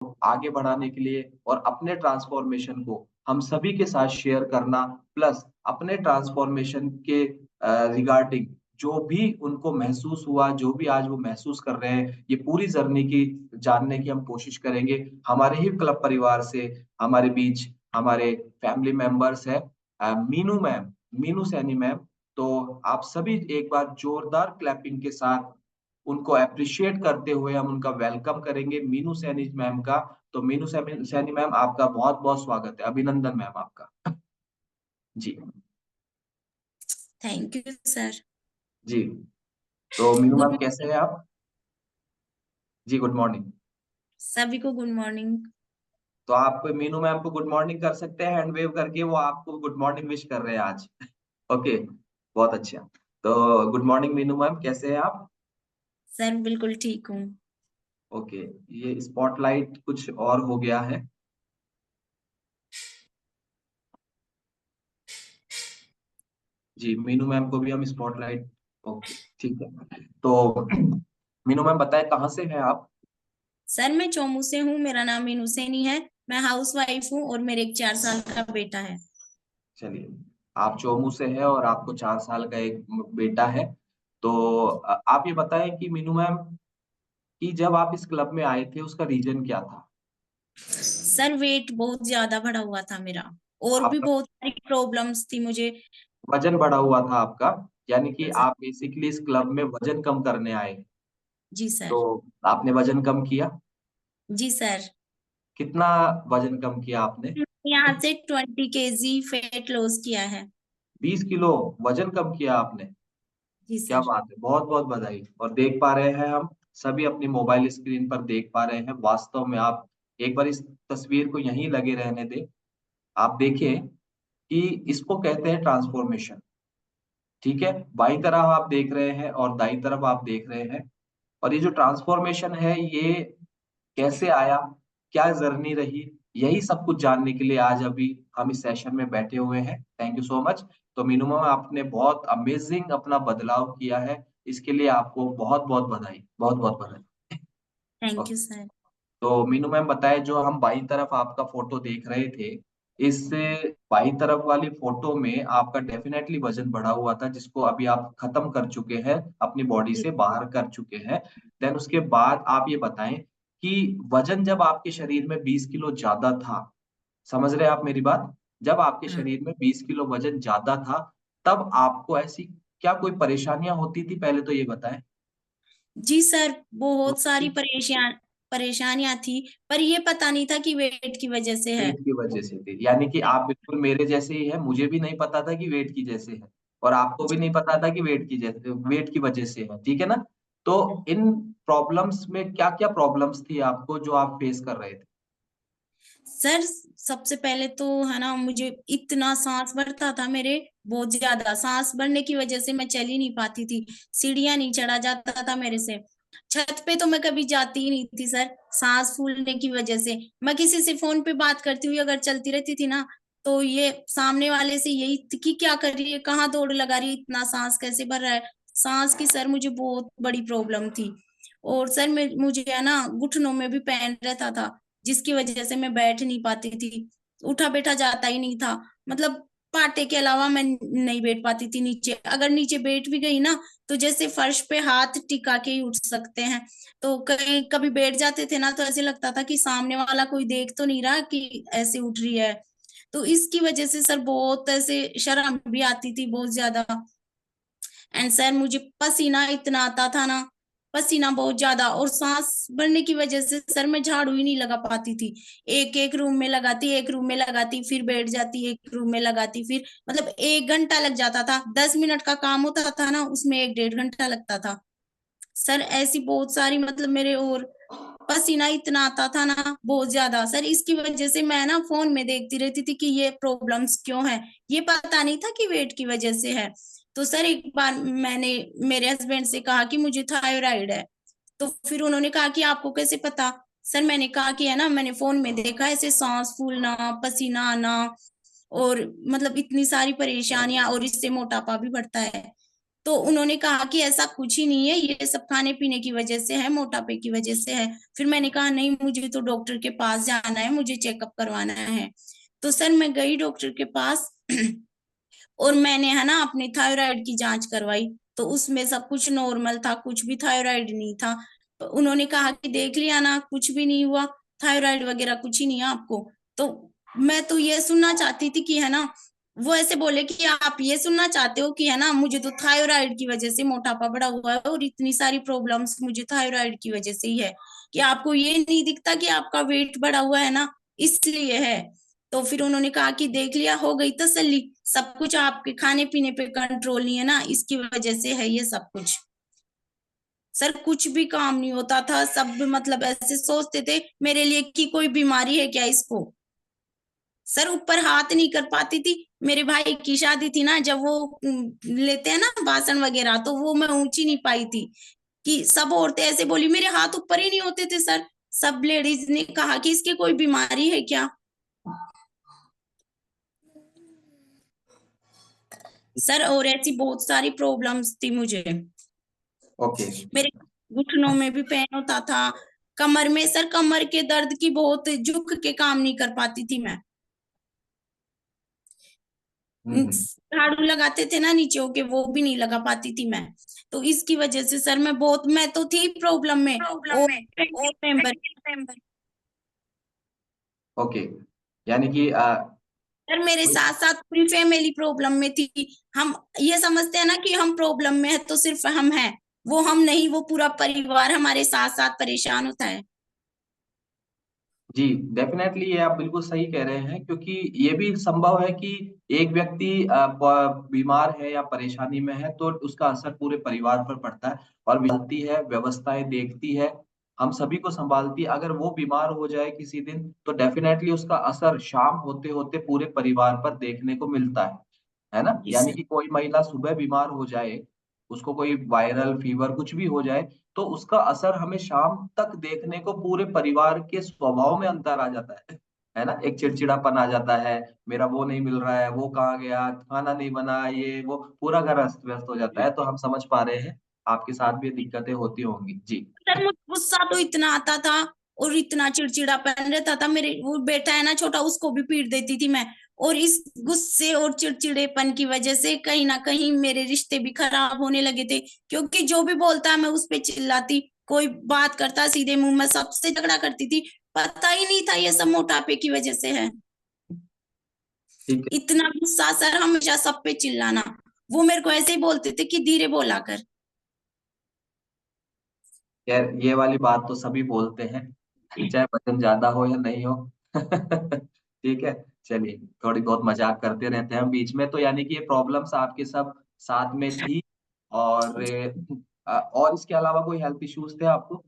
आगे बढ़ाने के लिए और अपने ट्रांसफॉर्मेशन को हम सभी के साथ शेयर करना, प्लस अपने ट्रांसफॉर्मेशन के रिगार्डिंग जो भी उनको महसूस हुआ, जो भी आज वो महसूस कर रहे हैं, ये पूरी जर्नी की जानने की हम कोशिश करेंगे। हमारे ही क्लब परिवार से हमारे बीच हमारे फैमिली मेंबर्स है, मीनू मैम, मीनू सैनी मैम। तो आप सभी एक बार जोरदार क्लैपिंग के साथ उनको अप्रिशिएट करते हुए हम उनका वेलकम करेंगे, मीनू सैनी मैम का। तो मीनू सैनी मैम, आपका बहुत बहुत स्वागत है, अभिनंदन मैम आपका। जी। Thank you sir. जी। तो मीनू गुड मैम कैसे हैं आप? जी, गुड मॉर्निंग। सभी को गुड मॉर्निंग। तो आप मीनू मैम को गुड मॉर्निंग कर सकते हैं हैंड वेव करके, वो आपको गुड मॉर्निंग विश कर रहे हैं आज। ओके, बहुत अच्छा। तो गुड मॉर्निंग मीनू मैम, कैसे हैं आप? सर बिल्कुल ठीक हूँ। ओके, ये स्पॉटलाइट कुछ और हो गया है। जी, मीनू मैम को भी हम स्पॉटलाइट। ओके, ठीक है। तो मीनू मैम बताएं कहाँ से हैं आप? सर मैं चोमू से हूँ, मेरा नाम मीनू सैनी है। मैं हाउस वाइफ हूँ और मेरे एक 4 साल का बेटा है। चलिए, आप चोमू से हैं और आपको 4 साल का एक बेटा है। तो आप ये बताएं कि मीनू मैम, कि जब आप इस क्लब में आए थे उसका रीजन क्या था? सर वेट बहुत ज्यादा बढ़ा हुआ था मेरा, और भी आपका बहुत सारी प्रॉब्लम्स थी मुझे। वजन बढ़ा हुआ था आपका, यानी कि सर, आप बेसिकली इस क्लब में वजन कम करने आए। जी तो सर। आपने वजन कम किया? जी सर। कितना वजन कम किया आपने? यहाँ से 20 kg फैट लॉस किया है। 20 किलो वजन कम किया आपने? जी क्या सर। बात है, बहुत बहुत बधाई। और देख पा रहे हैं हम सभी अपनी मोबाइल स्क्रीन पर देख पा रहे हैं, वास्तव में आप एक बार इस तस्वीर को यहीं लगे रहने दें। आप देखें कि इसको कहते हैं ट्रांसफॉर्मेशन। ठीक है, बाईं तरफ आप देख रहे हैं और दाईं तरफ आप देख रहे हैं। और ये जो ट्रांसफॉर्मेशन है, ये कैसे आया, क्या जर्नी रही, यही सब कुछ जानने के लिए आज अभी हम इस सेशन में बैठे हुए हैं। Thank you so much. तो मीनू मैम, आपने बहुत अमेजिंग अपना बदलाव किया है, इसके लिए आपको बहुत बहुत बधाई, बहुत बहुत बधाई। Thank you sir. तो मीनू मैम बताए, जो हम बाईं तरफ आपका फोटो देख रहे थे, इस बाईं तरफ वाली फोटो में आपका डेफिनेटली वजन बढ़ा हुआ था, जिसको अभी आप खत्म कर चुके हैं, अपनी बॉडी जी से बाहर कर चुके हैं। देन उसके बाद आप ये बताएं कि वजन जब आपके शरीर में 20 किलो ज्यादा था, समझ रहे हैं आप मेरी बात? जब आपके हाँ। शरीर में 20 किलो वजन ज्यादा था, तब आपको ऐसी क्या कोई परेशानियां होती थी, पहले तो ये बताएं। जी सर, बहुत सारी परेशानियां थी, पर ये पता नहीं था कि वेट की वजह से है। वेट की वजह से थी, यानी कि आप बिल्कुल मेरे जैसे ही है, मुझे भी नहीं पता था कि वेट की जैसे है, और आपको भी जी नहीं पता था कि वेट की वजह से है, ठीक है ना? तो इन प्रॉब्लम्स में क्या क्या प्रॉब्लम्स थी आपको जो आप फेस कर रहे थे? सर, सबसे पहले तो है ना, मुझे इतना सांस भरता था मेरे, बहुत ज्यादा सांस भरने की वजह से मैं चल ही नहीं पाती थी। सीढ़ियां नहीं चढ़ा जाता था मेरे से। छत पे तो मैं कभी जाती ही नहीं थी सर, सांस फूलने की वजह से। मैं किसी से फोन पे बात करती हुई अगर चलती रहती थी ना, तो ये सामने वाले से यही थी कि क्या कर रही है, कहाँ दौड़ लगा रही है, इतना सांस कैसे भर रहा है। सांस की सर मुझे बहुत बड़ी प्रॉब्लम थी। और सर मुझे है ना घुटनों में भी पेन रहता था, जिसकी वजह से मैं बैठ नहीं पाती थी। उठा बैठा जाता ही नहीं था। मतलब पाटे के अलावा मैं नहीं बैठ पाती थी नीचे। अगर नीचे बैठ भी गई ना, तो जैसे फर्श पे हाथ टिका के ही उठ सकते हैं। तो कहीं कभी बैठ जाते थे ना, तो ऐसे लगता था कि सामने वाला कोई देख तो नहीं रहा कि ऐसे उठ रही है। तो इसकी वजह से सर बहुत ऐसे शर्म भी आती थी, बहुत ज्यादा। एंड सर मुझे पसीना इतना आता था ना, पसीना बहुत ज्यादा, और सांस भरने की वजह से सर मैं झाड़ू ही नहीं लगा पाती थी। एक एक रूम में लगाती, एक रूम में लगाती, फिर बैठ जाती, एक रूम में लगाती, फिर मतलब 1 घंटा लग जाता था। 10 मिनट का काम होता था ना, उसमें 1 1.5 घंटा लगता था। सर ऐसी बहुत सारी मतलब मेरे, और पसीना इतना आता था ना बहुत ज्यादा सर। इसकी वजह से मैं ना फोन में देखती रहती थी कि ये प्रॉब्लम्स क्यों है। ये पता नहीं था कि वेट की वजह से है। तो सर एक बार मैंने मेरे हस्बैंड से कहा कि मुझे थायराइड है। तो फिर उन्होंने कहा कि आपको कैसे पता। सर मैंने कहा कि है ना, मैंने फोन में देखा ऐसे सांस फूलना, पसीना आना, और मतलब इतनी सारी परेशानियां, और इससे मोटापा भी बढ़ता है। तो उन्होंने कहा कि ऐसा कुछ ही नहीं है, ये सब खाने पीने की वजह से है, मोटापे की वजह से है। फिर मैंने कहा नहीं, मुझे तो डॉक्टर के पास जाना है, मुझे चेकअप करवाना है। तो सर मैं गई डॉक्टर के पास और मैंने है ना अपनी थायराइड की जांच करवाई, तो उसमें सब कुछ नॉर्मल था, कुछ भी थायराइड नहीं था। तो उन्होंने कहा कि देख लिया ना, कुछ भी नहीं हुआ, थायराइड वगैरह कुछ ही नहीं है आपको। तो मैं तो ये सुनना चाहती थी कि है ना, वो ऐसे बोले कि आप ये सुनना चाहते हो कि है ना, मुझे तो थायराइड की वजह से मोटापा बढ़ा हुआ है और इतनी सारी प्रॉब्लम्स मुझे थायराइड की वजह से ही है, कि आपको ये नहीं दिखता कि आपका वेट बढ़ा हुआ है ना, इसलिए है। तो फिर उन्होंने कहा कि देख लिया, हो गई तसल्ली, सब कुछ आपके खाने पीने पे कंट्रोल नहीं है ना, इसकी वजह से है ये सब कुछ। सर कुछ भी काम नहीं होता था, सब मतलब ऐसे सोचते थे मेरे लिए कि कोई बीमारी है क्या इसको। सर ऊपर हाथ नहीं कर पाती थी। मेरे भाई की शादी थी ना, जब वो लेते हैं ना भाषण वगैरह, तो वो मैं ऊंची नहीं पाई थी, कि सब औरतें ऐसे बोली, मेरे हाथ ऊपर ही नहीं होते थे सर। सब लेडीज ने कहा कि इसकी कोई बीमारी है क्या। सर और ऐसी बहुत सारी प्रॉब्लम्स थी मुझे। ओके। मेरे घुटनों में भी पेन होता था, कमर में, सर कमर के दर्द की बहुत, झुक के काम नहीं कर पाती थी मैं। हम्म। झाड़ू लगाते थे ना नीचे होके, वो भी नहीं लगा पाती थी मैं। तो इसकी वजह से सर मैं तो थी प्रॉब्लम में, और मेंबर। ओके, यानी कि सर मेरे साथ साथ पूरी फैमिली प्रॉब्लम में थी। हम ये समझते हैं ना कि हम प्रॉब्लम में है तो सिर्फ हम हैं, वो हम नहीं, वो पूरा परिवार हमारे साथ साथ परेशान होता है। जी, डेफिनेटली ये आप बिल्कुल सही कह रहे हैं, क्योंकि ये भी संभव है कि एक व्यक्ति बीमार है या परेशानी में है तो उसका असर पूरे परिवार पर पड़ता है, और संभालती है, व्यवस्थाएं देखती है, हम सभी को संभालती है। अगर वो बीमार हो जाए किसी दिन तो डेफिनेटली उसका असर शाम होते होते पूरे परिवार पर देखने को मिलता है ना? जी यानी सर। कि कोई महिला सुबह बीमार हो जाए, उसको कोई वायरल फीवर कुछ भी हो जाए, तो उसका असर हमें शाम तक देखने को पूरे परिवार के स्वभाव में अंतर आ जाता है ना? एक चिड़चिड़ापन आ जाता है, मेरा वो नहीं मिल रहा है, वो कहाँ गया, खाना नहीं बना, ये वो, पूरा घर अस्त-व्यस्त हो जाता है। तो हम समझ पा रहे हैं, आपके साथ भी ये दिक्कतें होती होंगी। जी। सर मुझे गुस्सा तो इतना आता था और इतना चिड़चिड़ापन रहता था, मेरे वो बेटा है ना छोटा, उसको भी पीट देती थी मैं। और इस गुस्से और चिड़चिड़ेपन की वजह से कहीं ना कहीं मेरे रिश्ते भी खराब होने लगे थे, क्योंकि जो भी बोलता है मैं उस पे चिल्लाती, कोई बात करता सीधे मुंह में सबसे झगड़ा करती थी। पता ही नहीं था ये सब मोटापे की वजह से है। ठीक है। इतना गुस्सा सर, हमेशा सब पे चिल्लाना। वो मेरे को ऐसे ही बोलते थे कि धीरे बोला कर। यार ये वाली बात तो सभी बोलते हैं, चाहे वजन ज्यादा हो या नहीं हो। ठीक है। चलिए, थोड़ी बहुत मजाक करते रहते हैं हम बीच में। तो यानी कि ये प्रॉब्लम्स आपके सब साथ में थी, और और इसके अलावा कोई हेल्थ इश्यूज थे आपको?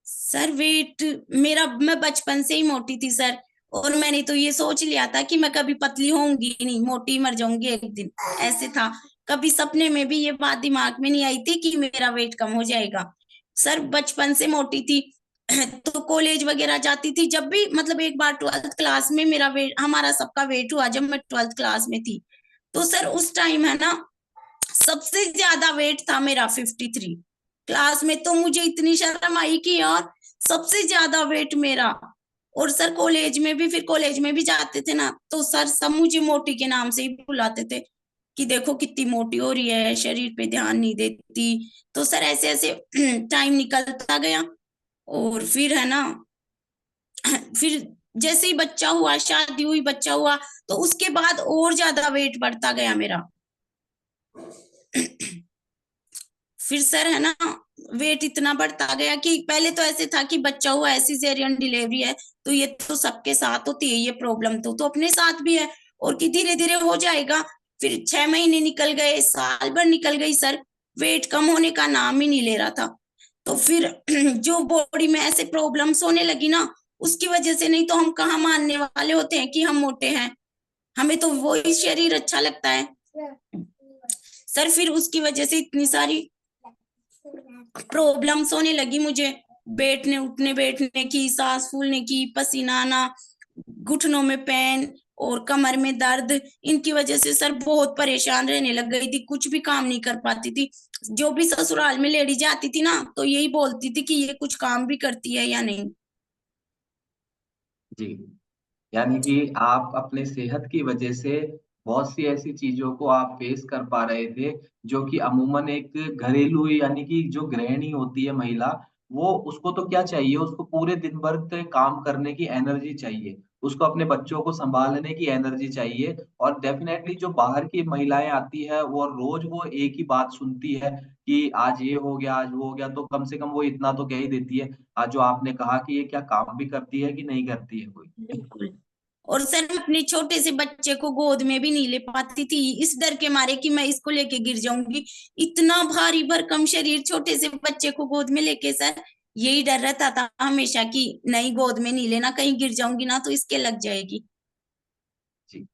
सर वेट मेरा, मैं बचपन से ही मोटी थी सर, और मैंने तो ये सोच लिया था कि मैं कभी पतली होंगी ही नहीं, मोटी मर जाऊंगी एक दिन, ऐसे था। कभी सपने में भी ये बात दिमाग में नहीं आई थी कि मेरा वेट कम हो जाएगा। सर बचपन से मोटी थी। तो कॉलेज वगैरह जाती थी, जब भी मतलब एक बार 12th क्लास में मेरा वेट, हमारा सबका वेट हुआ जब मैं 12th क्लास में थी। तो सर उस टाइम है ना, सबसे ज्यादा वेट था मेरा 53 क्लास में। तो मुझे इतनी शर्म आई कि यार सबसे ज्यादा वेट मेरा। और सर कॉलेज में भी, फिर कॉलेज में भी जाते थे ना, तो सर सब मुझे मोटी के नाम से ही बुलाते थे, कि देखो कितनी मोटी हो रही है, शरीर पे ध्यान नहीं देती। तो सर ऐसे ऐसे टाइम निकलता गया, और फिर है ना, फिर जैसे ही बच्चा हुआ, शादी हुई, बच्चा हुआ, तो उसके बाद और ज्यादा वेट बढ़ता गया मेरा। फिर सर है ना, वेट इतना बढ़ता गया कि पहले तो ऐसे था कि बच्चा हुआ है, सिजेरियन डिलीवरी है, तो ये तो सबके साथ होती है ये प्रॉब्लम, तो अपने साथ भी है, और कि धीरे धीरे हो जाएगा। फिर 6 महीने निकल गए, साल भर निकल गई सर, वेट कम होने का नाम ही नहीं ले रहा था। तो फिर जो बॉडी में ऐसे प्रॉब्लम्स होने लगी ना, उसकी वजह से, नहीं तो हम कहाँ मानने वाले होते हैं कि हम मोटे हैं, हमें तो वही शरीर अच्छा लगता है। सर फिर उसकी वजह से इतनी सारी प्रॉब्लम्स होने लगी मुझे, बैठने उठने बैठने की, सांस फूलने की, पसीना आना, घुटनों में पेन, और कमर में दर्द, इनकी वजह से सर बहुत परेशान रहने लग गई थी, कुछ भी काम नहीं कर पाती थी। जो भी ससुराल में लेडीज आती थी ना, तो यही बोलती थी कि ये कुछ काम भी करती है या नहीं। जी। यानी कि आप अपने सेहत की वजह से बहुत सी ऐसी चीजों को आप फेस कर पा रहे थे, जो कि अमूमन एक घरेलू यानी कि जो गृहिणी होती है महिला, वो उसको तो क्या चाहिए, उसको पूरे दिन भर के काम करने की एनर्जी चाहिए, उसको अपने बच्चों को संभालने की एनर्जी चाहिए। और डेफिनेटली जो बाहर की महिलाएं आती है वो रोज वो एक ही बात सुनती है कि आज ये हो गया, आज वो हो गया, तो कम से कम वो इतना तो कह ही देती है। आज जो आपने कहा कि ये क्या काम भी करती है कि नहीं करती है कोई। बिल्कुल। और सर मैं अपने छोटे से बच्चे को गोद में भी नहीं ले पाती थी, इस डर के मारे कि मैं इसको लेके गिर जाऊंगी। इतना भारी भरकम शरीर, छोटे से बच्चे को गोद में लेके सर, यही डर रहता था हमेशा कि नहीं गोद में नहीं लेना, कहीं गिर जाऊंगी ना तो इसके लग जाएगी। जी।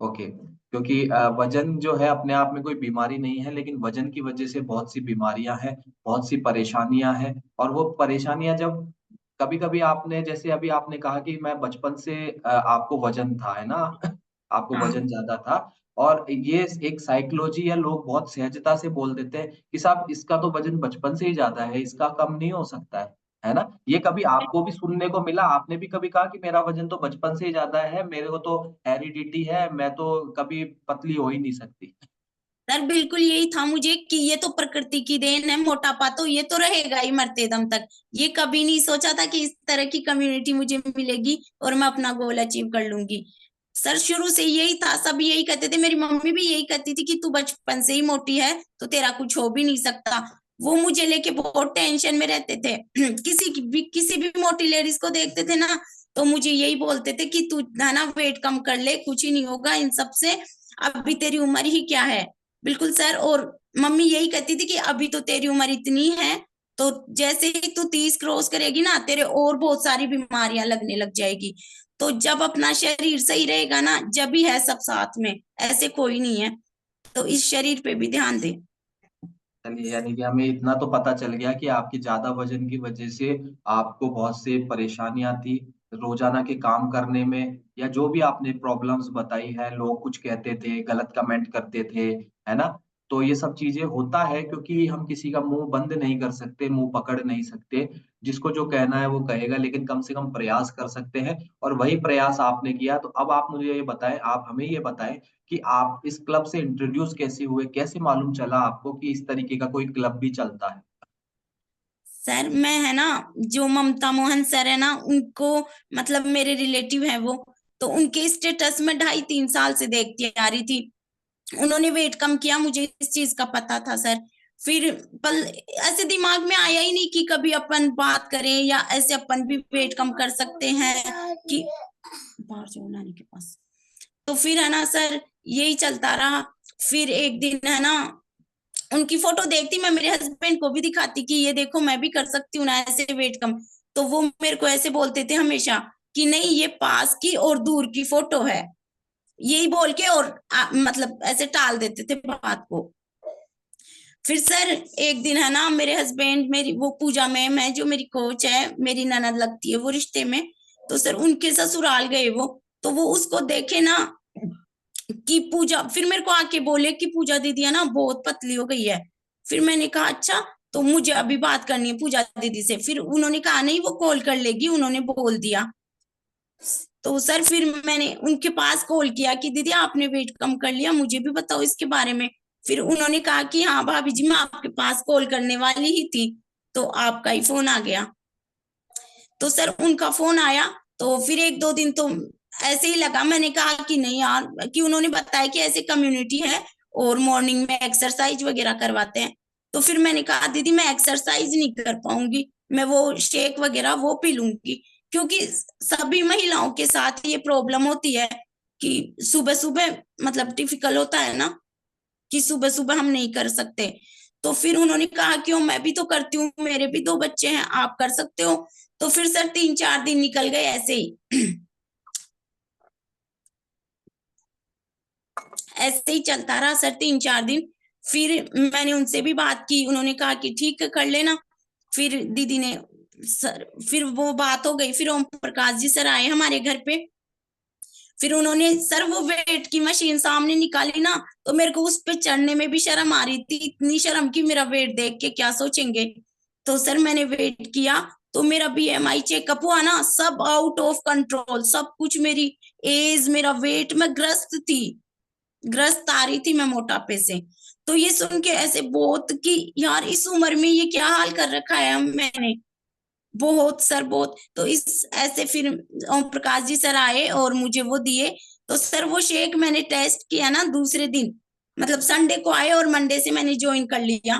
ओके। क्योंकि वजन जो है अपने आप में कोई बीमारी नहीं है, लेकिन वजन की वजह से बहुत सी बीमारियां हैं, बहुत सी परेशानियां हैं। और वो परेशानियां जब कभी कभी आपने, जैसे अभी आपने कहा कि मैं बचपन से आपको वजन था, है ना? आपको हाँ वजन ज्यादा था। और ये एक साइकोलॉजी है, लोग बहुत सहजता से बोल देते हैं कि साहब इसका तो वजन बचपन से ही ज्यादा है, इसका कम नहीं हो सकता है ना? ये कभी आपको भी सुनने को मिला? आपने भी कभी कहा कि मेरा वजन तो बचपन से ही ज्यादा है, मेरे को तो हेरिडिटी है, मैं तो कभी पतली हो ही नहीं सकती? सर बिल्कुल यही था मुझे कि ये तो प्रकृति की देन है, मोटापा तो ये तो रहेगा ही मरते दम तक। ये कभी नहीं सोचा था कि इस तरह की कम्युनिटी मुझे मिलेगी और मैं अपना गोल अचीव कर लूंगी। सर शुरू से यही था, सब यही कहते थे, मेरी मम्मी भी यही कहती थी कि तू बचपन से ही मोटी है तो तेरा कुछ हो भी नहीं सकता। वो मुझे लेके बहुत टेंशन में रहते थे। किसी भी मोटी लेडीज को देखते थे ना, तो मुझे यही बोलते थे कि तू है ना वेट कम कर ले, कुछ ही नहीं होगा इन सब से, अभी तेरी उम्र ही क्या है। बिल्कुल सर। और मम्मी यही कहती थी कि अभी तो तेरी उम्र इतनी है, तो जैसे ही तू 30 क्रॉस करेगी ना, तेरे और बहुत सारी बीमारियां लगने लग जाएगी। तो जब अपना शरीर सही रहेगा ना, जब भी है सब साथ में, ऐसे कोई नहीं है। तो इस शरीर पे भी ध्यान दे। चलिए, यानी कि हमें इतना तो पता चल गया कि आपकी ज्यादा वजन की वजह से आपको बहुत से परेशानियां थी रोजाना के काम करने में, या जो भी आपने प्रॉब्लम्स बताई है, लोग कुछ कहते थे, गलत कमेंट करते थे, है ना? तो ये सब चीजें होता है, क्योंकि हम किसी का मुंह बंद नहीं कर सकते, मुंह पकड़ नहीं सकते। जिसको जो कहना है वो कहेगा, लेकिन कम से कम प्रयास कर सकते हैं। और वही प्रयास आपने किया। तो अब आप मुझे ये बताएं, आप हमें ये बताएं कि आप इस क्लब से इंट्रोड्यूस कैसे हुए, कैसे मालूम चला आपको कि इस तरीके का कोई क्लब भी चलता है? सर मैं है ना, जो ममता मोहन सर है ना, उनको मतलब मेरे रिलेटिव है वो, तो उनके स्टेटस में 2.5-3 साल से देखती आ रही थी। उन्होंने वेट कम किया, मुझे इस चीज का पता था सर। फिर पल ऐसे दिमाग में आया ही नहीं कि कभी अपन बात करें या ऐसे अपन भी वेट कम कर सकते हैं कि बाहर जाओ नानी के पास। तो फिर है ना सर, यही चलता रहा। फिर एक दिन है ना, उनकी फोटो देखती, मैं मेरे हस्बैंड को भी दिखाती कि ये देखो मैं भी कर सकती हूँ ना ऐसे वेट कम। तो वो मेरे को ऐसे बोलते थे हमेशा कि नहीं ये पास की और दूर की फोटो है, यही बोल के और मतलब ऐसे टाल देते थे बात को। फिर सर एक दिन है ना, मेरे हस्बैंड, मेरी वो पूजा मैम है जो मेरी कोच है, मेरी ननद लगती है वो रिश्ते में, तो सर उनके ससुराल गए वो, तो वो उसको देखे ना कि पूजा, फिर मेरे को आके बोले कि पूजा दीदी है ना बहुत पतली हो गई है। फिर मैंने कहा अच्छा, तो मुझे अभी बात करनी है पूजा दीदी से। फिर उन्होंने कहा नहीं वो कॉल कर लेगी, उन्होंने बोल दिया। तो सर फिर मैंने उनके पास कॉल किया कि दीदी आपने वेट कम कर लिया, मुझे भी बताओ इसके बारे में। फिर उन्होंने कहा कि हाँ भाभी जी मैं आपके पास कॉल करने वाली ही थी, तो आपका ही फोन आ गया। तो सर उनका फोन आया, तो फिर 1-2 दिन तो ऐसे ही लगा। मैंने कहा कि नहीं यार, कि उन्होंने बताया कि ऐसे कम्युनिटी है और मॉर्निंग में एक्सरसाइज वगैरह करवाते हैं। तो फिर मैंने कहा दीदी मैं एक्सरसाइज नहीं कर पाऊंगी, मैं वो शेक वगैरह वो पी लूंगी। क्योंकि सभी महिलाओं के साथ ये प्रॉब्लम होती है कि सुबह सुबह मतलब डिफिकल्ट होता है ना, कि सुबह सुबह हम नहीं कर सकते। तो फिर उन्होंने कहा क्यों, मैं भी तो करती हूँ, मेरे भी 2 बच्चे हैं, आप कर सकते हो। तो फिर सर 3-4 दिन निकल गए ऐसे ही। ऐसे ही चलता रहा सर 3-4 दिन। फिर मैंने उनसे भी बात की, उन्होंने कहा कि ठीक है कर लेना। फिर दीदी ने सर, फिर वो बात हो गई, फिर ओम प्रकाश जी सर आए हमारे घर पे। फिर उन्होंने सर वो वेट की मशीन सामने निकाली ना, तो मेरे को उस पे चढ़ने में भी शर्म आ रही थी, इतनी शर्म की मेरा वेट देख के क्या सोचेंगे। तो सर मैंने वेट किया, तो मेरा बीएमआई चेकअप हुआ ना, सब आउट ऑफ कंट्रोल, सब कुछ, मेरी एज, मेरा वेट, मैं ग्रस्त आ रही थी मैं मोटापे से। तो ये सुन के ऐसे बहुत कि यार इस उम्र में ये क्या हाल कर रखा है मैंने, बहुत सर बहुत। तो इस ऐसे फिर ओम प्रकाश जी सर आए और मुझे वो दिए। तो सर वो शेक मैंने टेस्ट किया ना दूसरे दिन, मतलब संडे को आए और मंडे से मैंने ज्वाइन कर लिया।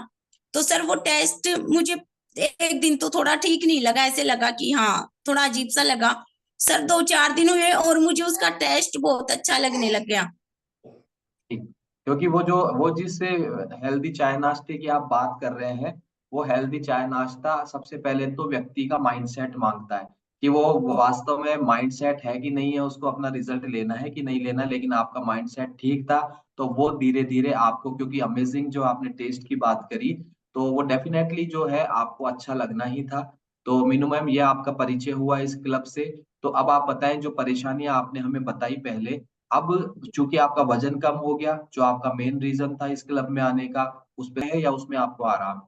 तो सर वो टेस्ट मुझे एक दिन तो थोड़ा ठीक नहीं लगा, ऐसे लगा कि हाँ थोड़ा अजीब सा लगा। सर 2-4 दिन हुए और मुझे उसका टेस्ट बहुत अच्छा लगने लग गया। ठीक। क्योंकि वो जिस हेल्दी चाय नाश्ते की आप बात कर रहे हैं, वो हेल्दी चाय नाश्ता सबसे पहले तो व्यक्ति का माइंडसेट मांगता है कि वो वास्तव में माइंडसेट है कि नहीं है, उसको अपना रिजल्ट लेना है कि नहीं लेना। लेकिन आपका माइंडसेट ठीक था, तो वो धीरे धीरे आपको, क्योंकि अमेजिंग जो आपने टेस्ट की बात करी, तो वो डेफिनेटली जो है आपको अच्छा लगना ही था। तो मीनू मैम, ये आपका परिचय हुआ इस क्लब से। तो अब आप बताएं, जो परेशानियां आपने हमें बताई पहले, अब चूंकि आपका वजन कम हो गया, जो आपका मेन रीजन था इस क्लब में आने का, उस पे है या उसमें आपको आराम?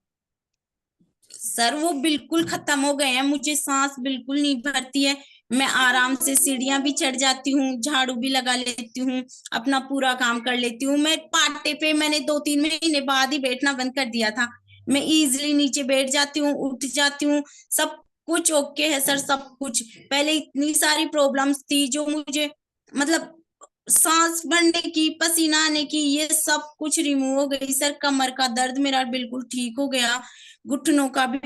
सर वो बिल्कुल खत्म हो गए हैं, मुझे सांस बिल्कुल नहीं भरती है। मैं आराम से सीढ़ियां भी चढ़ जाती हूँ, झाड़ू भी लगा लेती हूँ, अपना पूरा काम कर लेती हूँ। मैं पाटे पे मैंने 2-3 महीने बाद ही बैठना बंद कर दिया था। मैं इजीली नीचे बैठ जाती हूँ, उठ जाती हूँ, सब कुछ ओके है सर, सब कुछ। पहले इतनी सारी प्रॉब्लम्स थी जो मुझे, मतलब सांस भरने की, पसीना आने की, ये सब कुछ रिमूव हो गई सर। कमर का दर्द मेरा बिल्कुल ठीक हो गया, घुटनों का भी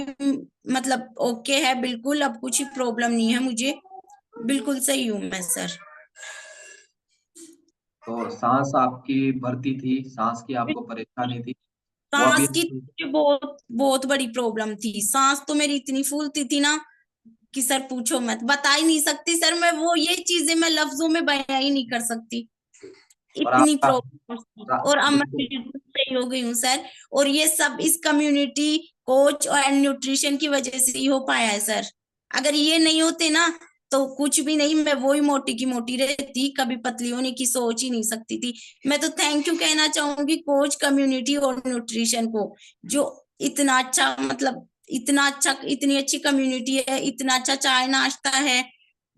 मतलब ओके है बिल्कुल, अब कुछ ही प्रॉब्लम नहीं है मुझे, बिल्कुल सही हूँ मैं सर। तो सांस आपकी भरती थी, सांस की आपको परेशानी थी, वो अभी? सांस की तो बहुत बहुत बड़ी प्रॉब्लम थी, सांस तो मेरी इतनी फूलती थी ना कि सर पूछो मत, बता ही नहीं सकती सर मैं, वो ये चीजें मैं लफ्जों में बयां ही नहीं कर सकती, और इतनी आपका प्रॉब्लम थी। और अब मैं बिल्कुल। बिल्कुल सही हो गई हूँ सर। और ये सब इस कम्युनिटी, कोच और न्यूट्रिशन की वजह से ही हो पाया है सर। अगर ये नहीं होते ना तो कुछ भी नहीं, मैं वही मोटी की मोटी रहती, कभी पतली होने की सोच ही नहीं सकती थी। मैं तो थैंक यू कहना चाहूंगी कोच, कम्युनिटी और न्यूट्रिशन को, जो इतना अच्छा, मतलब इतना अच्छा, इतनी अच्छी कम्युनिटी है, इतना अच्छा चाय नाश्ता है।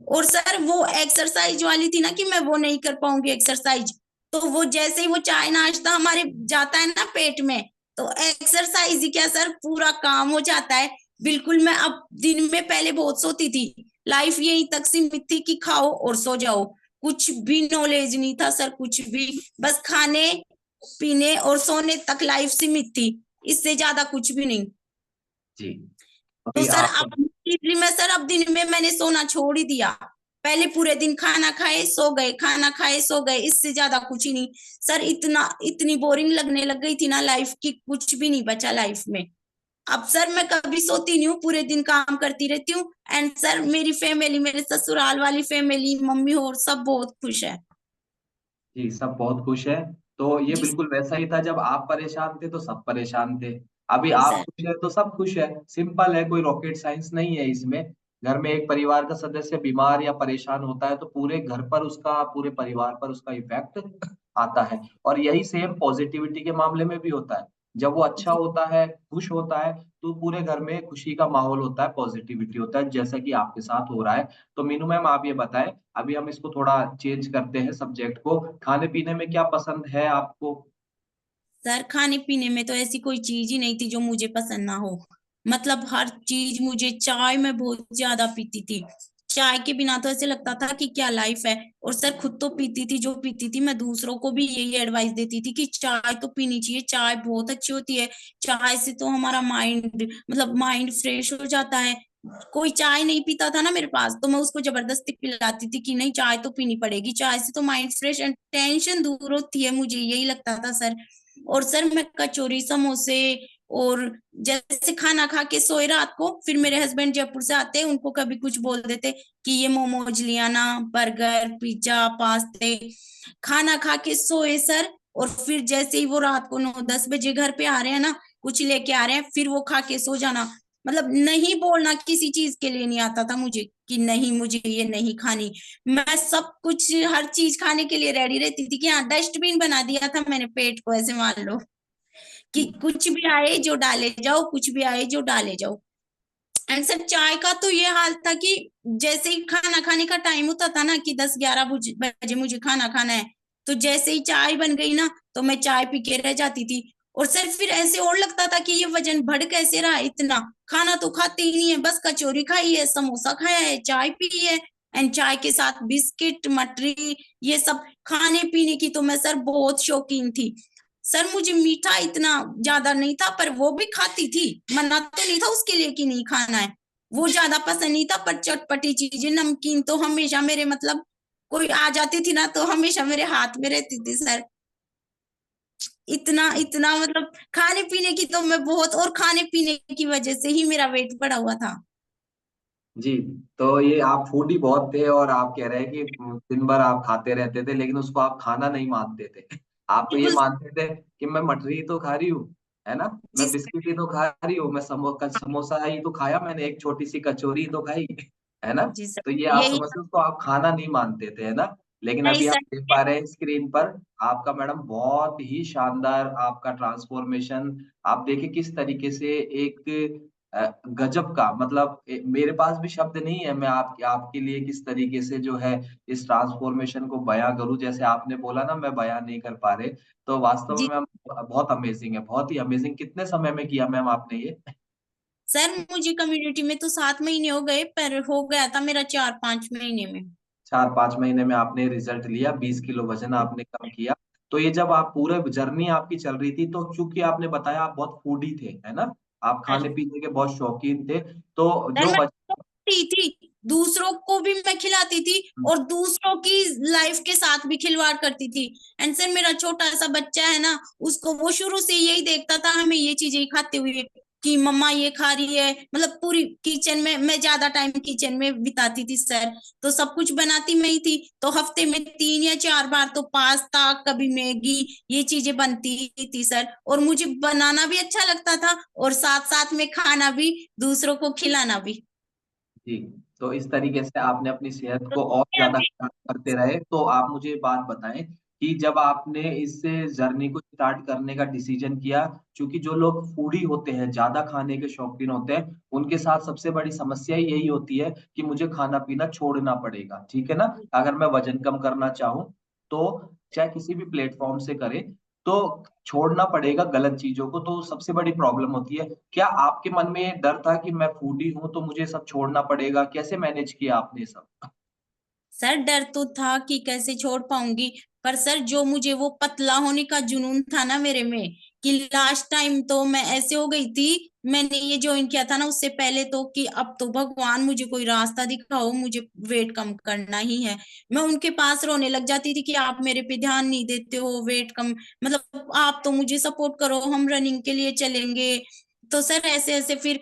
और सर वो एक्सरसाइज वाली थी ना कि मैं वो नहीं कर पाऊंगी एक्सरसाइज, तो वो जैसे ही वो चाय नाश्ता हमारे जाता है ना पेट में, तो एक्सरसाइज ही क्या सर, पूरा काम हो जाता है बिल्कुल। मैं अब दिन में पहले बहुत सोती थी, लाइफ यही तक सीमित थी कि खाओ और सो जाओ, कुछ भी नॉलेज नहीं था सर, कुछ भी, बस खाने पीने और सोने तक लाइफ सीमित थी, इससे ज्यादा कुछ भी नहीं। जी। तो अभी सर आप अब इडली में सर, अब दिन में मैंने सोना छोड़ ही दिया। पहले पूरे दिन खाना खाए सो गए, खाना खाए सो गए, इससे ज्यादा कुछ ही नहीं सर। इतना इतनी बोरिंग लगने लग गई थी ना लाइफ की, कुछ भी नहीं बचा लाइफ में। अब सर मैं कभी सोती नहीं हूँ, पूरे दिन काम करती रहती हूँ। एंड सर मेरी फैमिली, मेरे ससुराल वाली फैमिली, मम्मी और सब बहुत खुश है। जी, सब बहुत खुश है। तो ये जी। बिल्कुल वैसा ही था, जब आप परेशान थे तो सब परेशान थे। अभी जी आप सर। खुश है तो सब खुश है। सिंपल है, कोई रॉकेट साइंस नहीं है इसमें। घर में एक परिवार का सदस्य बीमार या परेशान होता है तो पूरे घर पर उसका, पूरे परिवार पर उसका इफेक्ट आता है। और यही सेम पॉजिटिविटी के मामले में भी होता है। जब वो अच्छा जी होता है, खुश होता है, तो पूरे घर में खुशी का माहौल होता है, पॉजिटिविटी होता है, जैसा कि आपके साथ हो रहा है। तो मीनू मैम, आप ये बताएं, अभी हम इसको थोड़ा चेंज करते हैं सब्जेक्ट को। खाने पीने में क्या पसंद है आपको? सर खाने पीने में तो ऐसी कोई चीज ही नहीं थी जो मुझे पसंद ना हो, मतलब हर चीज। मुझे चाय मैं बहुत ज्यादा पीती थी, चाय के बिना तो ऐसे लगता था कि क्या लाइफ है। और सर खुद तो पीती थी, जो पीती थी मैं दूसरों को भी यही एडवाइस देती थी कि चाय तो पीनी चाहिए, चाय बहुत अच्छी होती है। चाय से तो हमारा माइंड, मतलब माइंड फ्रेश हो जाता है। कोई चाय नहीं पीता था ना मेरे पास, तो मैं उसको जबरदस्ती पिलाती थी कि नहीं चाय तो पीनी पड़ेगी, चाय से तो माइंड फ्रेश एंड टेंशन दूर होती है, मुझे यही लगता था सर। और सर मैं कचौरी समोसे, और जैसे खाना खा के सोए रात को, फिर मेरे हस्बैंड जयपुर से आते, उनको कभी कुछ बोल देते कि ये मोमोज लिया ना, बर्गर पिज्जा पास्ते, खाना खा के सोए सर। और फिर जैसे ही वो रात को 9-10 बजे घर पे आ रहे हैं ना, कुछ लेके आ रहे हैं, फिर वो खा के सो जाना। मतलब नहीं बोलना किसी चीज के लिए नहीं आता था मुझे कि नहीं मुझे ये नहीं खानी। मैं सब कुछ हर चीज खाने के लिए रेडी रहती थी कि हाँ डस्टबिन बना दिया था मैंने पेट को, ऐसे मान लो कि कुछ भी आए जो डाले जाओ, कुछ भी आए जो डाले जाओ। एंड सर चाय का तो ये हाल था कि जैसे ही खाना खाने का टाइम होता था ना कि 10-11 बजे मुझे खाना खाना है, तो जैसे ही चाय बन गई ना तो मैं चाय पी के रह जाती थी। और सर फिर ऐसे और लगता था कि ये वजन बढ़ कैसे रहा है इतना, खाना तो खाते ही नहीं है, बस कचौरी खाई है, समोसा खाया है, चाय पी है, एंड चाय के साथ बिस्किट मटरी, ये सब खाने पीने की तो मैं सर बहुत शौकीन थी। सर मुझे मीठा इतना ज्यादा नहीं था, पर वो भी खाती थी, मना तो नहीं था उसके लिए कि नहीं खाना है, वो ज्यादा पसंद नहीं था। पर चटपटी चीजें नमकीन तो हमेशा मेरे मतलब कोई आ जाती थी ना तो हमेशा मेरे हाथ में रहती थी सर। इतना इतना मतलब खाने पीने की तो मैं बहुत, और खाने पीने की वजह से ही मेरा वेट बढ़ा हुआ था। जी। तो ये आप फूडी बहुत थे और आप कह रहे हैं कि दिन भर आप खाते रहते थे, लेकिन उसको आप खाना नहीं मानते थे। आप तो ये बिल्कुल। मानते थे कि मैं मठरी तो खा रही हूँ, है ना, जी मैं बिस्किट ही तो खा रही हूँ, मैं समोसा ही तो खाया मैंने, एक छोटी सी कचौरी ही तो खाई, है ना। जी सर तो ये आप यही। समझते हो, उसको आप खाना नहीं मानते थे, है ना। लेकिन नहीं अभी हम सर। देख पा रहे हैं स्क्रीन पर आपका मैडम बहुत ही शानदार आपका ट्रांसफॉर्मेशन। आप देखिए किस तरीके से एक गजब का, मतलब मेरे पास भी शब्द नहीं है, मैं आपके लिए किस तरीके से जो है इस ट्रांसफॉर्मेशन को बयां करूं, जैसे आपने बोला ना मैं बयां नहीं कर पा रहे। तो वास्तव में जी मैम बहुत अमेजिंग है, बहुत ही अमेजिंग। कितने समय में किया मैम आपने ये? सर मुझे कम्युनिटी में तो 7 महीने हो गए, पर हो गया था मेरा 4-5 महीने में। 4-5 महीने में आपने रिजल्ट लिया, 20 किलो वजन आपने कम किया। तो ये जब आप पूरे जर्नी आपकी चल रही थी, तो चूंकि आपने बताया आप बहुत फूडी थे, है ना, आप खाने सर पीने के बहुत शौकीन थे, तो सर जो मैं वजन। खिलाती थी, दूसरों को भी मैं खिलाती थी और दूसरों की लाइफ के साथ भी खिलवाड़ करती थी। एंड सर मेरा छोटा सा बच्चा है ना, उसको वो शुरू से यही देखता था हमें ये चीजें ही खाते हुए कि मम्मा ये खा रही है, मतलब पूरी किचन में, मैं ज्यादा टाइम किचन में बिताती थी सर, तो सब कुछ बनाती मैं ही थी, तो हफ्ते में 3 या 4 बार तो पास्ता कभी मैगी ये चीजें बनती ही थी सर, और मुझे बनाना भी अच्छा लगता था और साथ साथ में खाना भी, दूसरों को खिलाना भी। जी। तो इस तरीके से आपने अपनी सेहत तो को और ज्यादा खराब करते रहे। तो आप मुझे ये बात बताएं कि जब आपने इस जर्नी को स्टार्ट करने का डिसीजन किया, क्योंकि जो लोग फूडी होते हैं, ज्यादा खाने के शौकीन होते हैं, उनके साथ सबसे बड़ी समस्या ही यही होती है कि मुझे खाना पीना छोड़ना पड़ेगा, ठीक है ना, अगर मैं वजन कम करना चाहूँ तो, चाहे किसी भी प्लेटफॉर्म से करे, तो छोड़ना पड़ेगा गलत चीजों को, तो सबसे बड़ी प्रॉब्लम होती है। क्या आपके मन में ये डर था कि मैं फूडी हूं तो मुझे सब छोड़ना पड़ेगा? कैसे मैनेज किया आपने ये सब? सर डर तो था कि कैसे छोड़ पाऊंगी, पर सर जो मुझे वो पतला होने का जुनून था ना मेरे में, कि लास्ट टाइम तो मैं ऐसे हो गई थी, मैंने ये ज्वाइन किया था ना उससे पहले तो, कि अब तो भगवान मुझे कोई रास्ता दिखाओ, मुझे वेट कम करना ही है। मैं उनके पास रोने लग जाती थी कि आप मेरे पे ध्यान नहीं देते हो, वेट कम, मतलब आप तो मुझे सपोर्ट करो, हम रनिंग के लिए चलेंगे। तो सर ऐसे ऐसे फिर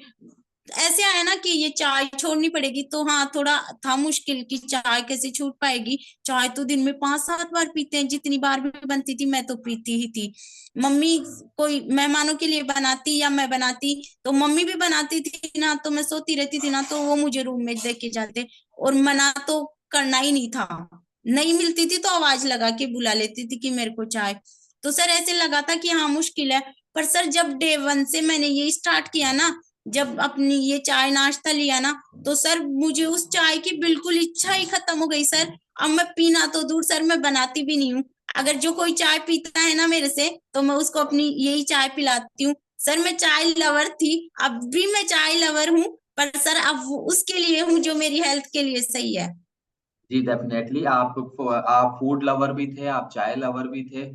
ऐसे आया ना कि ये चाय छोड़नी पड़ेगी, तो हाँ थोड़ा था मुश्किल कि चाय कैसे छूट पाएगी। चाय तो दिन में 5-7 बार पीते हैं, जितनी बार भी बनती थी मैं तो पीती ही थी। मम्मी कोई मेहमानों के लिए बनाती या मैं बनाती, तो मम्मी भी बनाती थी ना, तो मैं सोती रहती थी ना, तो वो मुझे रूम में देख के जाते, और मना तो करना ही नहीं था। नहीं मिलती थी तो आवाज लगा के बुला लेती थी कि मेरे को चाय। तो सर ऐसे लगा था कि हाँ मुश्किल है। पर सर जब डे 1 से मैंने ये स्टार्ट किया ना, जब अपनी ये चाय नाश्ता लिया ना, तो सर मुझे उस चाय की बिल्कुल इच्छा ही खत्म हो गई सर। अब मैं पीना तो दूर सर, मैं बनाती भी नहीं हूँ। अगर जो कोई चाय पीता है ना मेरे से, तो मैं उसको अपनी यही चाय पिलाती हूँ। सर मैं चाय लवर थी, अब भी मैं चाय लवर हूँ, पर सर अब उसके लिए हूँ जो मेरी हेल्थ के लिए सही है। जी डेफिनेटली, आप फूड लवर भी थे, आप चाय लवर भी थे।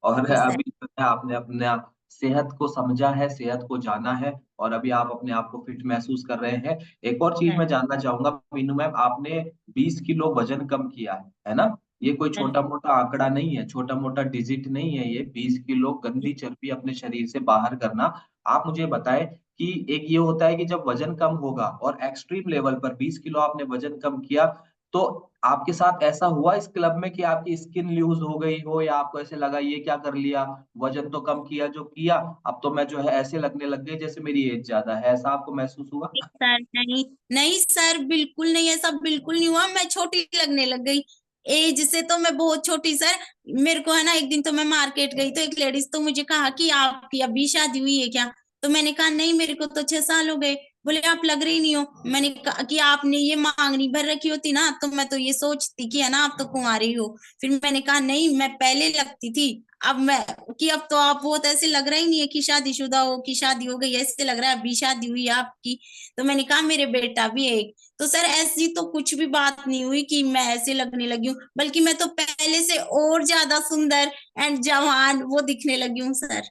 और जी सर। अभी जो है आपने अपना सेहत को समझा है, सेहत को जाना है, और अभी आप अपने आप को फिट महसूस कर रहे हैं। एक और चीज सर मैं जानना चाहूंगा मीनू मैम, आपने 20 किलो वजन कम किया है ना। ये कोई सर छोटा मोटा आंकड़ा नहीं है, छोटा मोटा डिजिट नहीं है, ये 20 किलो गंदी चर्बी अपने शरीर से बाहर करना। आप मुझे बताएं कि एक ये होता है कि जब वजन कम होगा और एक्सट्रीम लेवल पर 20 किलो आपने वजन कम किया, तो आपके साथ ऐसा हुआ इस क्लब में कि आपकी स्किन लूज हो गई हो, या आपको ऐसे लगा ये क्या कर लिया, वजन तो कम किया जो किया, अब तो मैं जो है ऐसे लगने लग गई जैसे मेरी एज ज्यादा है, ऐसा आपको महसूस हुआ? सर नहीं, नहीं सर, बिल्कुल नहीं, ऐसा बिल्कुल नहीं हुआ। मैं छोटी लगने लग गई, एज से तो मैं बहुत छोटी सर। मेरे को है ना, एक दिन तो मैं मार्केट गई तो एक लेडीज तो मुझे कहा कि आपकी अभी शादी हुई है क्या? तो मैंने कहा नहीं, मेरे को तो 6 साल हो गए। बोले आप लग रही नहीं हो। मैंने कहा कि आपने ये मांगनी भर रखी होती ना तो मैं तो ये सोचती कि है ना आप तो कुंवारी हो। फिर मैंने कहा नहीं, मैं पहले लगती थी, अब मैं, कि अब तो आप बहुत ऐसे लग रहा ही नहीं है कि शादीशुदा हो, कि शादी हो गई, ऐसे लग रहा है अभी शादी हुई है आपकी। तो मैंने कहा मेरे बेटा भी है एक। तो सर ऐसी तो कुछ भी बात नहीं हुई कि मैं ऐसे लगने लगी हूँ, बल्कि मैं तो पहले से और ज्यादा सुंदर एंड जवान वो दिखने लगी हूँ सर।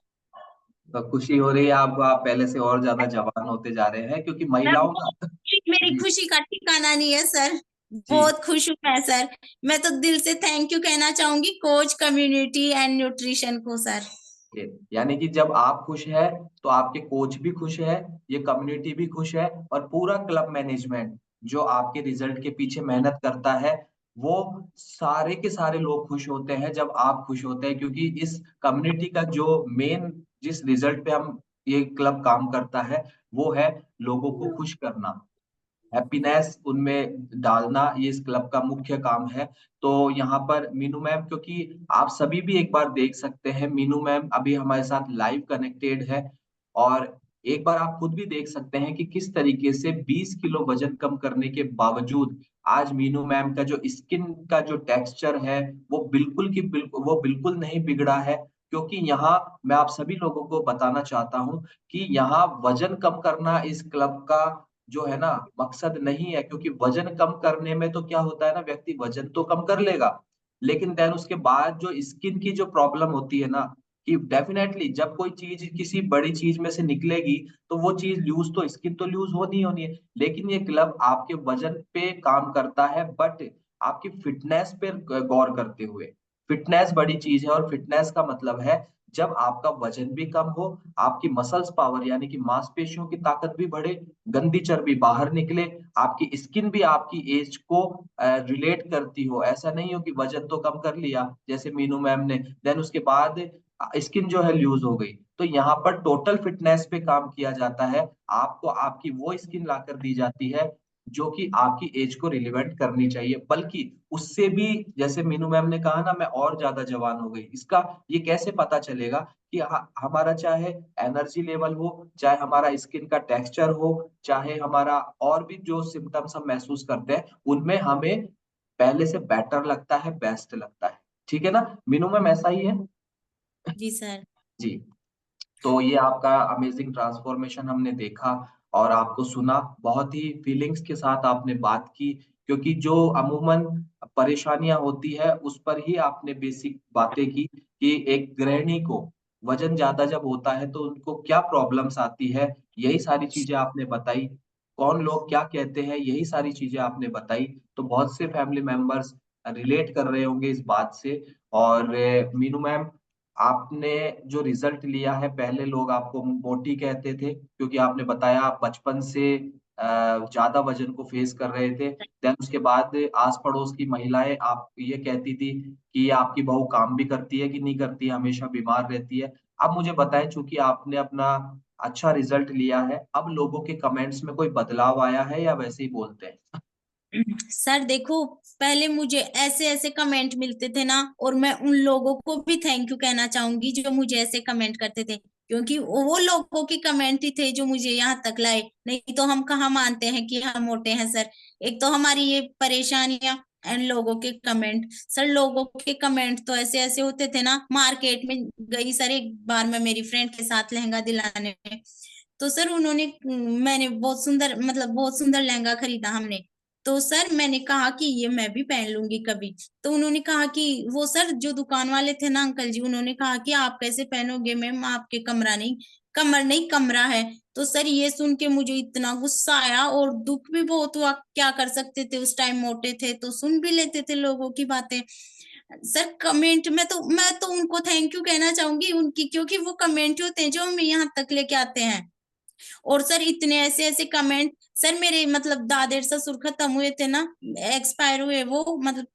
तो खुशी हो रही है आपको, आप पहले से और ज्यादा जवान होते जा रहे हैं, क्योंकि सर महिलाओं वो, का मेरी जी खुशी का ठिकाना नहीं है सर। जी। बहुत खुश हूँ मैं सर। मैं तो दिल से थैंक यू कहना चाहूंगी कोच कम्युनिटी एंड न्यूट्रिशन को सर। यानी कि जब आप खुश है तो आपके कोच भी खुश है, ये कम्युनिटी भी खुश है, और पूरा क्लब मैनेजमेंट जो आपके रिजल्ट के पीछे मेहनत करता है, वो सारे के सारे लोग खुश होते हैं जब आप खुश होते हैं, क्योंकि इस कम्युनिटी का जो मेन, जिस रिजल्ट पे हम ये क्लब काम करता है, वो है लोगों को खुश करना, हैप्पीनेस उनमें डालना, ये इस क्लब का मुख्य काम है। तो यहाँ पर मीनू मैम, क्योंकि आप सभी भी एक बार देख सकते हैं, मीनू मैम अभी हमारे साथ लाइव कनेक्टेड है, और एक बार आप खुद भी देख सकते हैं कि किस तरीके से 20 किलो वजन कम करने के बावजूद आज मीनू मैम का जो स्किन का जो टेक्सचर है, वो बिल्कुल नहीं बिगड़ा है। क्योंकि यहाँ मैं आप सभी लोगों को बताना चाहता हूँ कि यहाँ वजन कम करना इस क्लब का जो है ना मकसद नहीं है, क्योंकि वजन कम करने में तो क्या होता है ना, व्यक्ति वजन तो कम कर लेगा, लेकिन देन उसके बाद जो स्किन की जो प्रॉब्लम होती है ना, कि डेफिनेटली जब कोई चीज किसी बड़ी चीज में से निकलेगी तो वो चीज लूज, तो स्किन तो लूज होनी ही होनी है। लेकिन ये क्लब आपके वजन पे काम करता है, बट आपकी फिटनेस पे गौर करते हुए, फिटनेस बड़ी चीज है, और फिटनेस का मतलब है जब आपका वजन भी कम हो, आपकी मसल्स पावर यानी कि मांसपेशियों की ताकत भी बढ़े, गंदी चर्बी बाहर निकले, आपकी स्किन भी आपकी एज को रिलेट करती हो, ऐसा नहीं हो कि वजन तो कम कर लिया जैसे मीनू मैम ने, देन उसके बाद स्किन जो है लूज हो गई। तो यहाँ पर टोटल फिटनेस पे काम किया जाता है, आपको आपकी वो स्किन लाकर दी जाती है जो कि आपकी एज को रिलेवेंट करनी चाहिए, बल्कि उससे भी, जैसे मीनू मैम ने कहा ना, मैं और ज्यादा जवान हो गई, इसका ये कैसे पता चलेगा कि हमारा चाहे एनर्जी लेवल हो, चाहे हमारा स्किन का टेक्सचर हो, चाहे हमारा और भी जो सिम्टम्स हम महसूस करते हैं, उनमें हमें पहले से बेटर लगता है, बेस्ट लगता है। ठीक है ना मीनू मैम, ऐसा ही है? जी सर। जी। तो ये आपका अमेजिंग ट्रांसफॉर्मेशन हमने देखा और आपको सुना, बहुत ही फीलिंग्स के साथ आपने बात की, क्योंकि जो अमूमन परेशानियां होती है उस पर ही आपने बेसिक बातें की, कि एक गृहिणी को वजन ज्यादा जब होता है तो उनको क्या प्रॉब्लम्स आती है, यही सारी चीजें आपने बताई, कौन लोग क्या कहते हैं, यही सारी चीजें आपने बताई। तो बहुत से फैमिली मेंबर्स रिलेट कर रहे होंगे इस बात से। और मीनू मैम, आपने जो रिजल्ट लिया है, पहले लोग आपको मोटी कहते थे क्योंकि आपने बताया आप बचपन से ज्यादा वजन को फेस कर रहे थे, देन उसके बाद आस पड़ोस की महिलाएं आप ये कहती थी कि आपकी बहू काम भी करती है कि नहीं करती है, हमेशा बीमार रहती है। अब मुझे बताएं, चूंकि आपने अपना अच्छा रिजल्ट लिया है, अब लोगों के कमेंट्स में कोई बदलाव आया है या वैसे ही बोलते हैं? सर देखो, पहले मुझे ऐसे ऐसे कमेंट मिलते थे ना, और मैं उन लोगों को भी थैंक यू कहना चाहूंगी जो मुझे ऐसे कमेंट करते थे, क्योंकि वो लोगों के कमेंट ही थे जो मुझे यहाँ तक लाए। नहीं तो हम कहाँ मानते हैं कि हम मोटे हैं सर। एक तो हमारी ये परेशानियां एंड लोगों के कमेंट। सर लोगों के कमेंट तो ऐसे ऐसे होते थे ना, मार्केट में गई सर एक बार मैं मेरी फ्रेंड के साथ लहंगा दिलाने, तो सर उन्होंने, मैंने बहुत सुंदर, मतलब बहुत सुंदर लहंगा खरीदा हमने। तो सर मैंने कहा कि ये मैं भी पहन लूंगी कभी। तो उन्होंने कहा कि, वो सर जो दुकान वाले थे ना अंकल जी, उन्होंने कहा कि आप कैसे पहनोगे मैम, आपके कमरा नहीं, कमर नहीं कमरा है। तो सर ये सुन के मुझे इतना गुस्सा आया और दुख भी बहुत हुआ। क्या कर सकते थे, उस टाइम मोटे थे तो सुन भी लेते थे लोगों की बातें। सर कमेंट में तो मैं तो उनको थैंक यू कहना चाहूंगी उनकी, क्योंकि वो कमेंट होते हैं जो हमें यहाँ तक लेके आते हैं। और सर इतने ऐसे ऐसे कमेंट, सर मेरे मतलब दादर ससुर खत्म हुए थे ना, एक्सपायर हुए वो, मतलब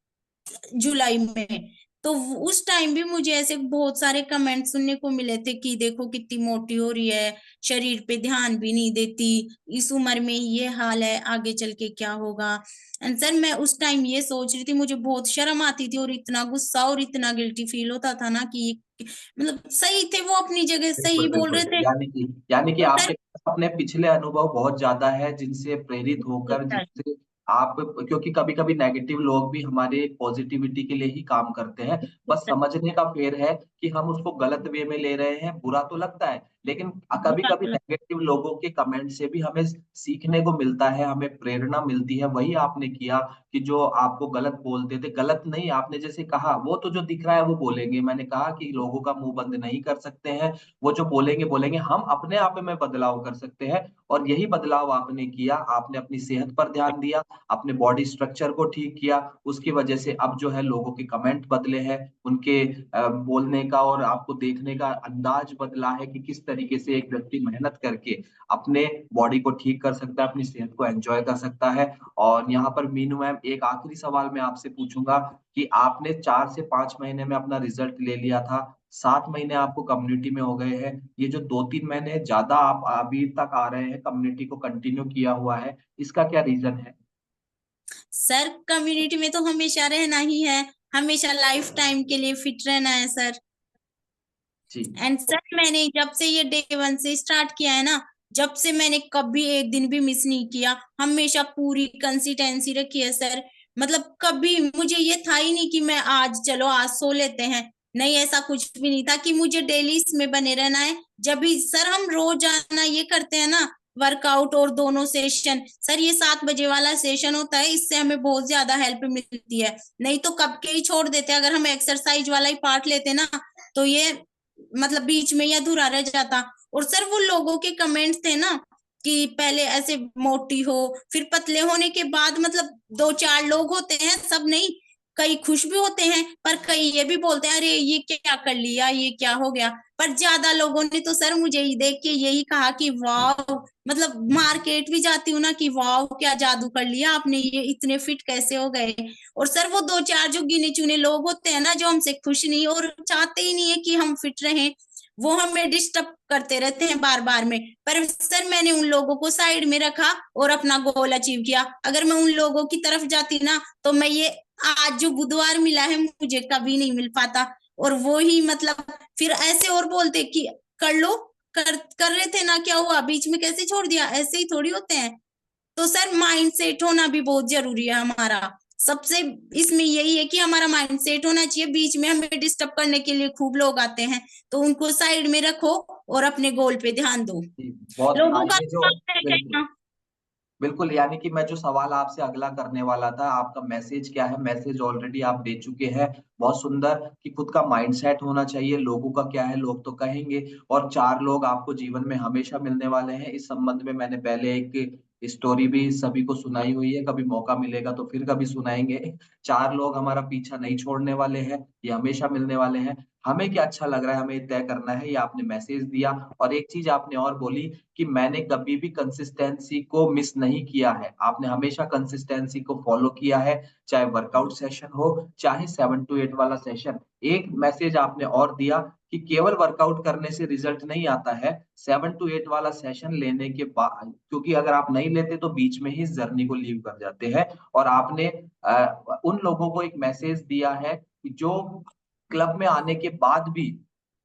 जुलाई में। तो उस टाइम भी मुझे ऐसे बहुत सारे कमेंट सुनने को मिले थे कि देखो कितनी मोटी हो रही है, शरीर पे ध्यान भी नहीं देती, इस उम्र में ये हाल है, आगे चल के क्या होगा। एंड सर मैं उस टाइम ये सोच रही थी, मुझे बहुत शर्म आती थी और इतना गुस्सा और इतना गिल्टी फील होता था ना कि मतलब सही थे वो, अपनी जगह बिल्कुल सही बोल बिल्कुल। रहे थे। यानी कि तो सर आपके पास अपने पिछले अनुभव बहुत ज्यादा है जिनसे प्रेरित होकर, सर जिनसे आप, क्योंकि कभी कभी नेगेटिव लोग भी हमारे पॉजिटिविटी के लिए ही काम करते हैं। बस समझने का फेर है कि हम उसको गलत वे में ले रहे हैं। बुरा तो लगता है, लेकिन कभी बुरा कभी तो लगता नेगेटिव लोगों के कमेंट से भी हमें सीखने को मिलता है, हमें प्रेरणा मिलती है। वही आपने किया कि जो आपको गलत बोलते थे, गलत नहीं, आपने जैसे कहा वो तो जो दिख रहा है वो बोलेंगे। मैंने कहा कि लोगों का मुंह बंद नहीं कर सकते हैं, वो जो बोलेंगे बोलेंगे, हम अपने आप में बदलाव कर सकते हैं। और यही बदलाव आपने किया। आपने अपनी सेहत पर ध्यान दिया, अपने बॉडी स्ट्रक्चर को ठीक किया। उसकी वजह से अब जो है लोगों के कमेंट बदले हैं, उनके बोलने का और आपको देखने का अंदाज बदला है कि किस तरीके से एक व्यक्ति मेहनत करके अपने बॉडी को ठीक कर सकता है, अपनी सेहत को एंजॉय कर सकता है। और यहाँ पर मीनू मैम, एक आखिरी सवाल मैं आपसे पूछूंगा कि आपने 4 से 5 महीने में अपना रिजल्ट ले लिया था, 7 महीने आपको कम्युनिटी में हो गए हैं, ये जो 2-3 महीने ज्यादा आप अभी तक आ रहे हैं, कम्युनिटी को कंटिन्यू किया हुआ है, इसका क्या रीजन है? सर कम्युनिटी में तो हमेशा रहना ही है, हमेशा लाइफ टाइम के लिए फिट रहना है सर। जी एंड सर मैंने जब से ये डे 1 से स्टार्ट किया है ना, जब से मैंने कभी एक दिन भी मिस नहीं किया, हमेशा पूरी कंसिस्टेंसी रखी है सर। मतलब कभी मुझे ये था ही नहीं कि मैं आज चलो आज सो लेते हैं, नहीं ऐसा कुछ भी नहीं था कि मुझे डेली इसमें बने रहना है। जब भी सर हम रोजाना ये करते हैं ना, वर्कआउट और दोनों सेशन, सर ये 7 बजे वाला सेशन होता है, इससे हमें बहुत ज्यादा हेल्प मिलती है। नहीं तो कब के ही छोड़ देते, अगर हम एक्सरसाइज वाला ही पार्ट लेते ना तो ये मतलब बीच में ही अधूरा रह जाता। और सर वो लोगों के कमेंट्स थे ना कि पहले ऐसे मोटी हो, फिर पतले होने के बाद मतलब 2-4 लोग होते हैं, सब नहीं, कई खुश भी होते हैं, पर कई ये भी बोलते हैं अरे ये क्या कर लिया, ये क्या हो गया। पर ज्यादा लोगों ने तो सर मुझे ही देख के यही कहा कि वाह, मतलब मार्केट भी जाती हूँ ना कि वाह क्या जादू कर लिया आपने, ये इतने फिट कैसे हो गए। और सर वो 2-4 जो गिने चुने लोग होते हैं ना, जो हमसे खुश नहीं और चाहते ही नहीं है कि हम फिट रहें, वो हमें डिस्टर्ब करते रहते हैं बार बार में। पर सर मैंने उन लोगों को साइड में रखा और अपना गोल अचीव किया। अगर मैं उन लोगों की तरफ जाती ना तो मैं ये आज जो बुधवार मिला है मुझे कभी नहीं मिल पाता। और वो ही मतलब फिर ऐसे और बोलते कि कर लो, कर रहे थे ना, क्या हुआ बीच में कैसे छोड़ दिया, ऐसे ही थोड़ी होते हैं। तो सर माइंड सेट होना भी बहुत जरूरी है हमारा। सबसे इसमें यही है कि हमारा माइंड सेट होना चाहिए, बीच में हमें डिस्टर्ब करने के लिए खूब लोग आते हैं, तो उनको साइड में रखो और अपने गोल पे ध्यान दो। जी, बहुत लोगों का ये जो, काम है बिल्कुल कहना। बिल्कुल, यानी कि मैं जो सवाल आपसे अगला करने वाला था, आपका मैसेज क्या है, मैसेज ऑलरेडी आप दे चुके हैं। बहुत सुंदर कि खुद का माइंडसेट होना चाहिए। लोगों का क्या है, लोग तो कहेंगे। और 4 लोग आपको जीवन में हमेशा मिलने वाले हैं। इस संबंध में मैंने पहले एक स्टोरी भी सभी को सुनाई हुई है, कभी मौका मिलेगा तो फिर कभी सुनाएंगे। 4 लोग हमारा पीछा नहीं छोड़ने वाले हैं, ये हमेशा मिलने वाले हैं। हमें क्या अच्छा लग रहा है, हमें तय करना है। ये आपने मैसेज दिया। और एक चीज आपने और बोली कि मैंने कभी भी कंसिस्टेंसी को मिस नहीं किया है। आपने हमेशा कंसिस्टेंसी को फॉलो किया है, चाहे वर्कआउट सेशन हो, चाहे 7 to 8 वाला सेशन। एक मैसेज आपने और दिया कि केवल वर्कआउट करने से रिजल्ट नहीं आता है, 7 to 8 वाला सेशन लेने के बाद, क्योंकि अगर आप नहीं लेते तो बीच में ही इस जर्नी को लीव कर जाते हैं। और आपने उन लोगों को एक मैसेज दिया है कि जो क्लब में आने के बाद भी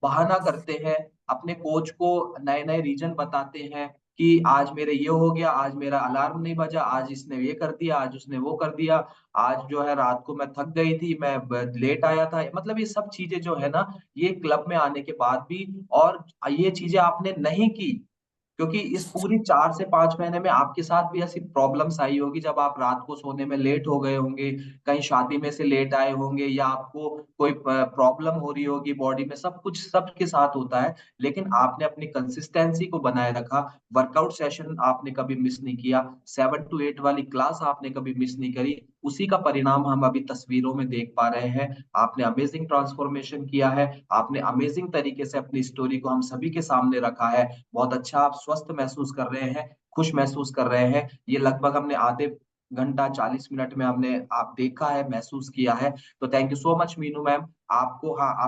बहाना करते हैं, अपने कोच को नए नए रीजन बताते हैं कि आज मेरे ये हो गया, आज मेरा अलार्म नहीं बजा, आज इसने ये कर दिया, आज उसने वो कर दिया, आज जो है रात को मैं थक गई थी, मैं लेट आया था। मतलब ये सब चीजें जो है ना, ये क्लब में आने के बाद भी, और ये चीजें आपने नहीं की, क्योंकि इस पूरी 4 से 5 महीने में आपके साथ भी ऐसी प्रॉब्लम्स आई होगी जब आप रात को सोने में लेट हो गए होंगे, कहीं शादी में से लेट आए होंगे, या आपको कोई प्रॉब्लम हो रही होगी बॉडी में। सब कुछ सबके साथ होता है, लेकिन आपने अपनी कंसिस्टेंसी को बनाए रखा। वर्कआउट सेशन आपने कभी मिस नहीं किया, 7 to 8 वाली क्लास आपने कभी मिस नहीं करी। उसी का परिणाम हम अभी तस्वीरों में देख पा रहे हैं। आपने अमेजिंग ट्रांसफॉर्मेशन किया है, आपने अमेजिंग तरीके से अपनी स्टोरी को हम सभी के सामने रखा है। बहुत अच्छा आप स्वस्थ महसूस कर रहे हैं। खुश महसूस कर रहे हैं। ये लगभग हमने आधे घंटा 40 मिनट में हमने आप देखा है, महसूस किया है। तो thank you so much Meenu ma'am. आपको हाँ,